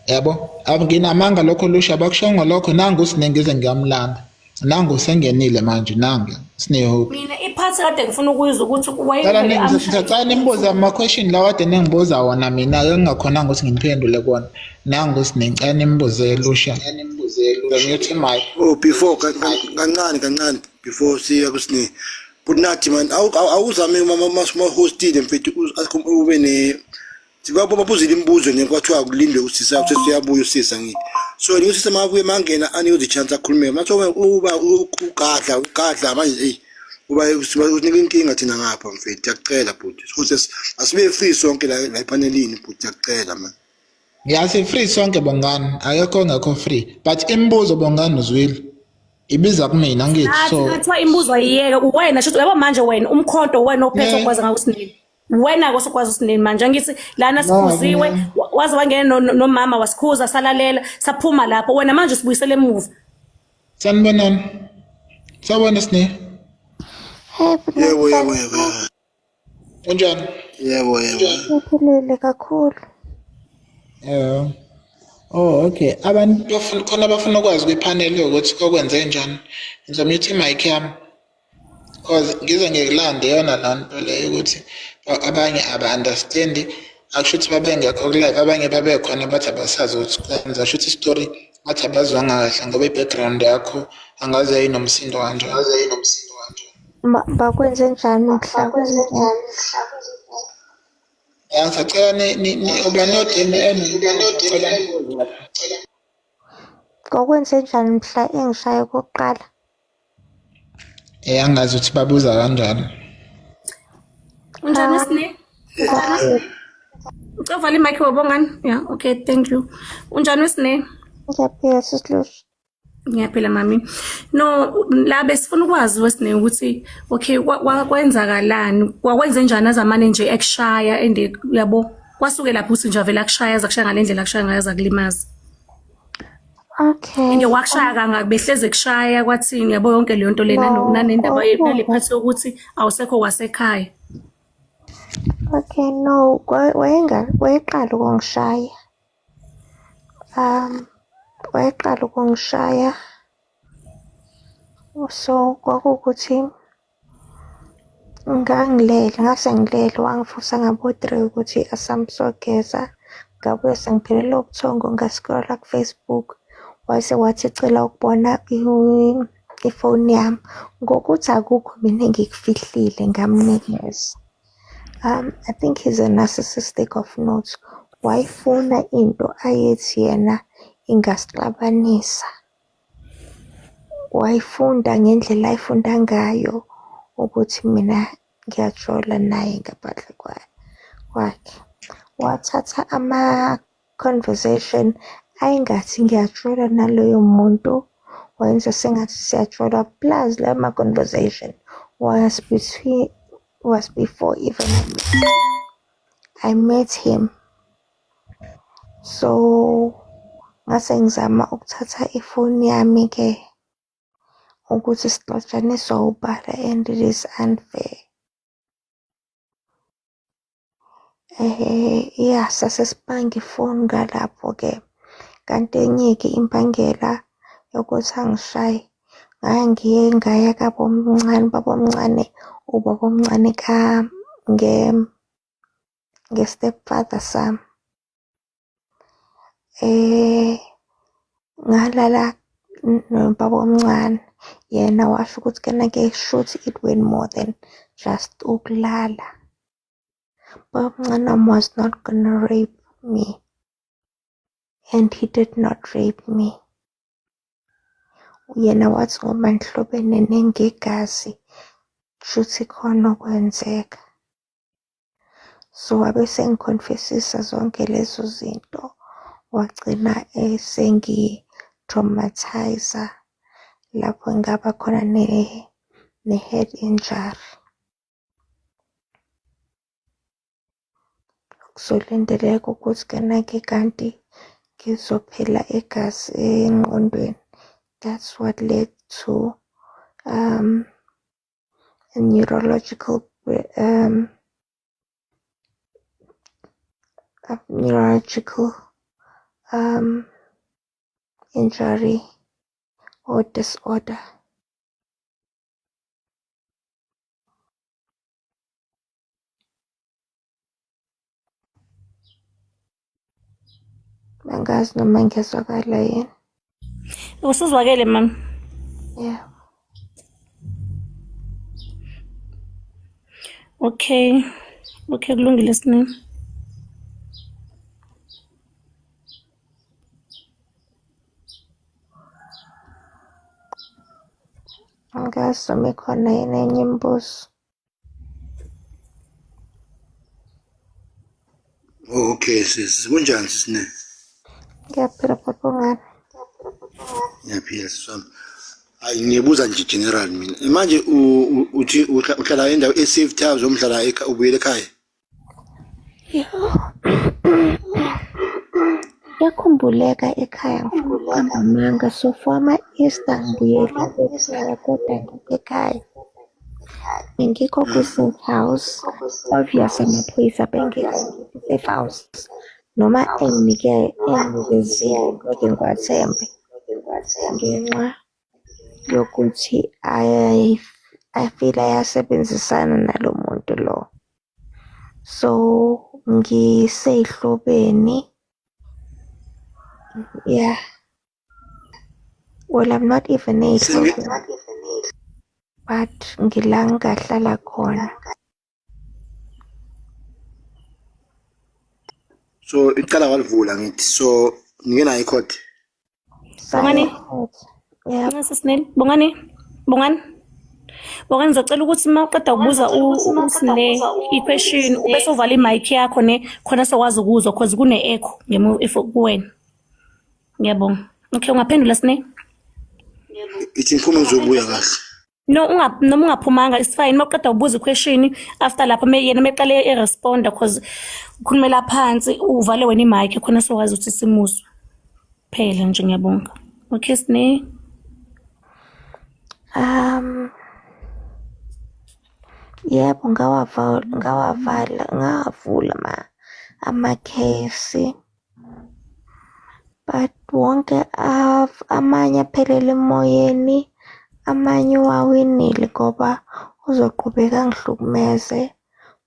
yabo nginamanga lokho lusha bakushongo lokho nangu sinengize ngiyamlanga nangu sengenile manje nangu sinehope. Mina iphathi kade ngifuna ukuyizwa ukuthi Cala wayevele ngicela nimbuze ama-question lawa kade ningibuza wona mina engingakhonanga ukuthi ngiphendule kona nangu sinengicela nimbuze lusha ngiyothi mic. Oh, before kancane before siya kusini kunathi man awuzame ma-hostile mfethu ube ne babuzile imibuzo nje kwathiwa kulindwe usisa sesiyabuya usisa ngithi so ni usisa mabuye mangena aniyozi chance akhulume matho uba ugadla manje hey uba usinika inkinga thina ngapha mfethu ngiyacela bhuti ukuthi asibe free sonke la epanelini bhuti ngiyacela man. Ngiyasi free sonke bongani akekho ngekho free but imibuzo bongani uzwile ibiza kumina ngithi so kuthiwa imibuzo ayiyeke wena shothi yabo manje wena umkhonto wena ophethe okwazi ngawo usinini wena akosokwazi usinini manje angithi lana sikhuziwe waze wangena nomama wasikhuza salalela saphuma lapho wena manje usibuyisele emuva. sanibonani sabona sine Yebo unjani Uphilile kakhulu. Oh okay abantu khona bafuna ukwazi kwipanel ukuthi kokwenze njani ngizomyuthi mic yami cause ngize ngikulande yona lanto leyo ukuthi abanye aba-understand akusho ukuthi babengekho live abanye babekhona bathi abasazi ukuthi kwenza sho ukuthi story bathi abazwanga kahle ngoba i-background yakho angaze yayinomsindo kanjani Bakwenze njani mhla ngisacela uba nodini Kwakwenze njani mhla engishaya kokuqala? angazi ukuthi babuza kanjani. Unjani sine? Ucavala imic wabongani? Yeah, okay, thank you. Unjani sine? Ngiyaphila sisilusha. Ngiyaphila mami. No, la besifuna ukwazi wesine ukuthi okay kwenzakalani? Kwakwenze njani azamane nje ekushaya ende yabo kwasuke lapho uthi nje avela kushaya azakushaya ngalendlela kushaya ngayo azakulimaza. Okay. Ende wakushaya kangaka behleze kushaya kwathini yabo yonke leyo nto lena nanendaba nalephathi ukuthi awusekho kwasekhaya. Okay, no, wayeqala ukungishaya. Wayeqala ukungishaya. So kwakukuthi ngase ngilele wangifusa ngabo 3 ukuthi asamsogeza ngabuye sengiphelele ubuthongo ngascrolla ku Facebook wase wathi cela ukubona ifoni yami ngokuthi akukho mina engikufihlile ngamnikeza. I think he's a narcissistic of notes. Wayifuna into ayethi yena ingasixabanisa. Wayifunda ngendlela ayifunda ngayo ukuthi mina ngiyajola naye ngaphandle kwakhe. Wathatha ama-conversation ayingathi ngiyajola naloyo muntu wayenza sengathi siyajola plus la ma-conversation was before even I met him. So ngase ngizama ukuthatha ifoni yami ke ukuthi sixotshaniswa ubala and it is unfair. Sasesibhanga ifoni ngalapho ke kanti enye-ke imbangela yokuthi angishaye ngiye ngaya babomncane ubabomncane nge-stepfather sami. Ngalala nobabomncane yena washo ukuthi kena-ke should it went more than just ukulala. Babomncane was not gonna rape me and he did not rape me. Yena wathi ngoba nihlobene nengegazi shuthi khona okwenzeka. So wabe sengiconfessisa zonke lezo zinto wagcina sengi-traumatizer lapho ngaba khona ne-head injury. Kuzolindeleka ukuthi kena-ke kanti ngizophela igazi engqondweni. That's what led to a neurological injury or disorder. Angazi noma ngiyazwakala yini. Usuzwakele mama. Yeah. Okay. Okay, kulungile sine. Angazi noma ikhona yini enye imibuzo. Oh, okay sis. Kunjani sisine? Ngiyaphila Bongani. Ngiyaphila siswami. Hayi ngibuza nje general mina. Manje uthi uhlala endawo esafe house omhlala ubuyele ekhaya. Yakhumbuleka ekhaya ngifuna so for ama-Easter ngibuyela ekhaya kodwa ngikho ekhaya. Bengikho kwi-safe house. Obvious amaphoyisa bengekho kwi-safe house. Noma enginikezile kodwa ngiwathembe. Ngenxa yokuthi ayifila yasebenzisana nalo muntu lo. So ngisehlobeni. Yeah. Well, I'm not even ehlobeni. But ngilangahlala khona. So iqala walivula ngithi so ngingena icourt. Bongani. Yeah. Ngasisine. Bongani. Bongani ngizocela ukuthi uma uqeda ukubuza usine i-question ubese uvala i-mic yakho khona sokwazi ukuzwa because kune-echo kuwena. Ngiyabonga. Okay, ungaphendula sine? Ithi ngifuna ngizobuya kahle. No, noma ungaphumanga it's fine. Uma uqeda ukubuza i-question after lapho yena meqale e-responda because ukhulumela phansi uvale wena i-mic khona sokwazi ukuthi simuzwe. Phela nje ngiyabonga. Okay sine? Yebo ngawavula ama-case. But wonke amanye aphelele emoyeni, amanye wawinile ngoba uzoqhubeka ngihlukumeze.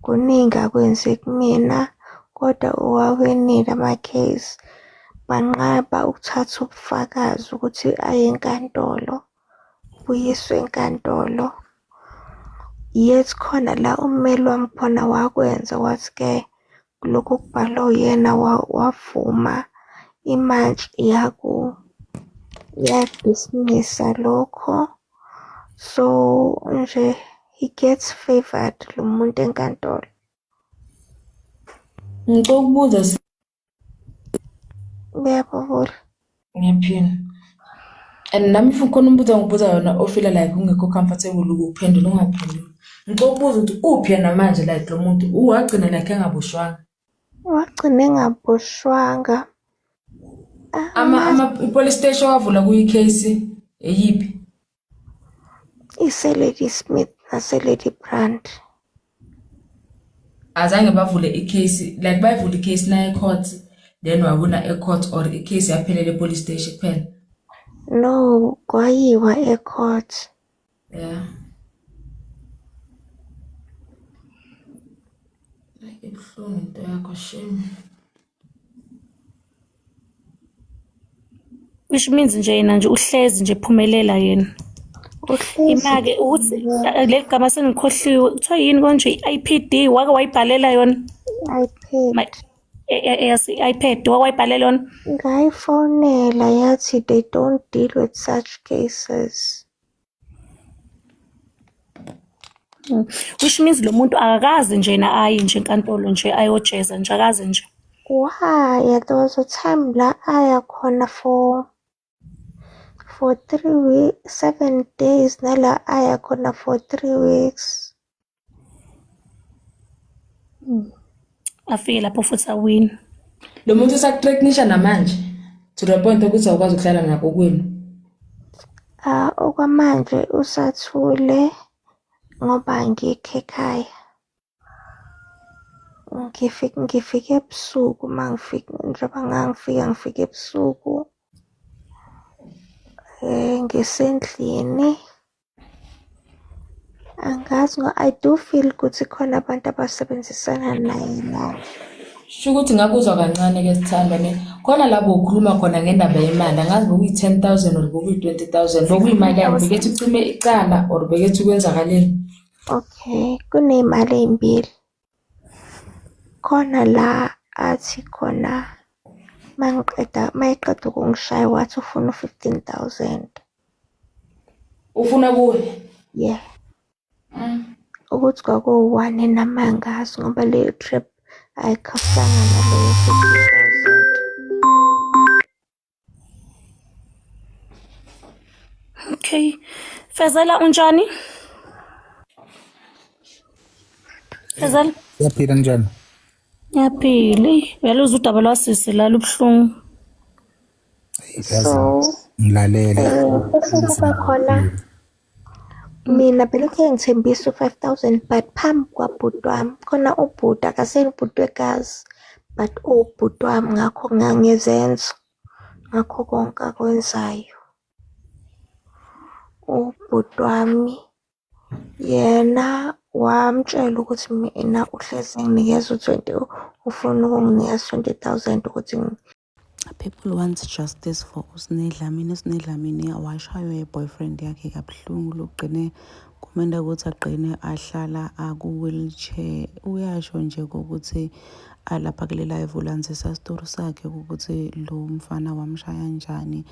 Kuningi akwenze kumina kodwa uwawinile ama-case. Banqaba ukuthatha ubufakazi ukuthi aye enkantolo, buyiswe enkantolo. Yet khona la ummeli wami khona wakwenza wathi-ke lokhu kubhalwe uyena wavuma imantshi yadismissa lokho. So nje he gets favored lo muntu enkantolo. Ngikubuza Ngiyabavula. ngiyaphila. And nami futhi khona umbuzo ngibuza yona ofila like ungekho comfortable ukuphendula ungaphendula. Ngikubuza ukuthi uphi yena manje like lo muntu uwagcina like engaboshwanga. Wagcina engaboshwanga. Police station wavula kuyi-case eyiphi? Lady Smith nase-Lady Brand. Azange bavule i-case like bayivula i-case na e-court then wabona e-court or i-case yaphelele police station kuphela? No, kwayiwa e-court. Yeah. Ibuhlungu into yakho shame. Which means nje yena nje uhlezi nje phumelela yena. Imake ukuthi le gama sengikhohliwe kuthiwa yini konje i-IPD wake wayibhalela yona? iPad. Yes, i-iPad wake wayibhalela yona? Ngayifonela yathi they don't deal with such cases. Which means lo muntu akakazi nje yena ayi nje enkantolo nje ayojeza nje akazi nje. Why? There was a time la aya khona for 3 weeks, 7 days, nala aya khona for 3 weeks. Afike lapho futhi awini. Lo muntu usakuthreatenisha namanje to the point ukuthi awukwazi ukuhlala nabo kwenu. Okwamanje usathule ngoba ngikho ekhaya. ngifike ebusuku njengoba ngifike ebusuku. Ngisendlini. Angazi I do feel ukuthi khona abantu abasebenzisana naye la. Sho ukuthi ngakuzwa kancane ke Sithanda ne. Khona lapho ukhuluma khona ngendaba yemali. Angazi bokuyi-10,000 or bokuyi-20,000. Bokuyimali yani bekethi ucime icala or bekethi kwenzakaleni. Okay, kuney'mali ey'mbili. Khona la athi khona mayeqeda ukungishaya wathi ufuna u-15,000. Ufuna kuwe? Yeah. Ukuthi kwakuwu-1 enamangazi ngoba leyo trip ayikhafanga naleyo 50,000. Okay. Fezela unjani? Fezela? Yaphila njani? Yaphila. Uyaluza udaba lwasisi la lubuhlungu. So, Ngilalela. bese kuba khona mina belokhu ngithembisa u-5,000 but phambi kwabhuti wami khona ubhuti akaseni ubhuti wegazi but ubhuti wami ngakho ngangezenzo ngakho konke akwenzayo. Ubhuti wami yena wamtshela ukuthi mina uhlezi nginikeza ufuna ukunginikeza 20,000 ukuthi People want justice for Usne Dlamini. Usne Dlamini washaywe boyfriend yakhe kabuhlungu lugcine kumenda ukuthi aqine ahlala aku-wheelchair. Uyasho nje ukuthi alapha kule live ulandzisa story sakhe ukuthi lo mfana wamshaya njani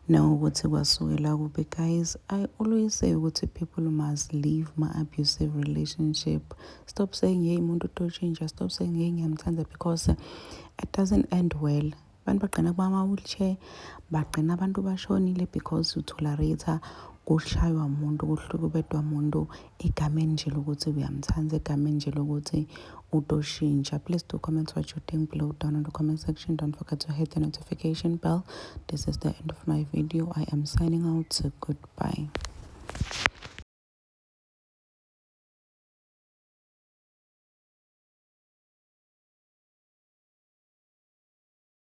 nokuthi kwasukela kubi. Guys, I always say ukuthi people must leave my abusive relationship. Stop saying hey muntu to-change. Stop saying hey ngiyamthanda because it doesn't end well. Abantu bagcina kuma-wheelchair, bagcina abantu bashonile because utolerate kushaywa umuntu, kuhlukubedwa umuntu egameni nje lokuthi uyamthanda, egameni nje lokuthi utoshintsha. Please do comment what you think below down in the comment section. Don't forget to hit the notification bell. This is the end of my video. I am signing out. Goodbye.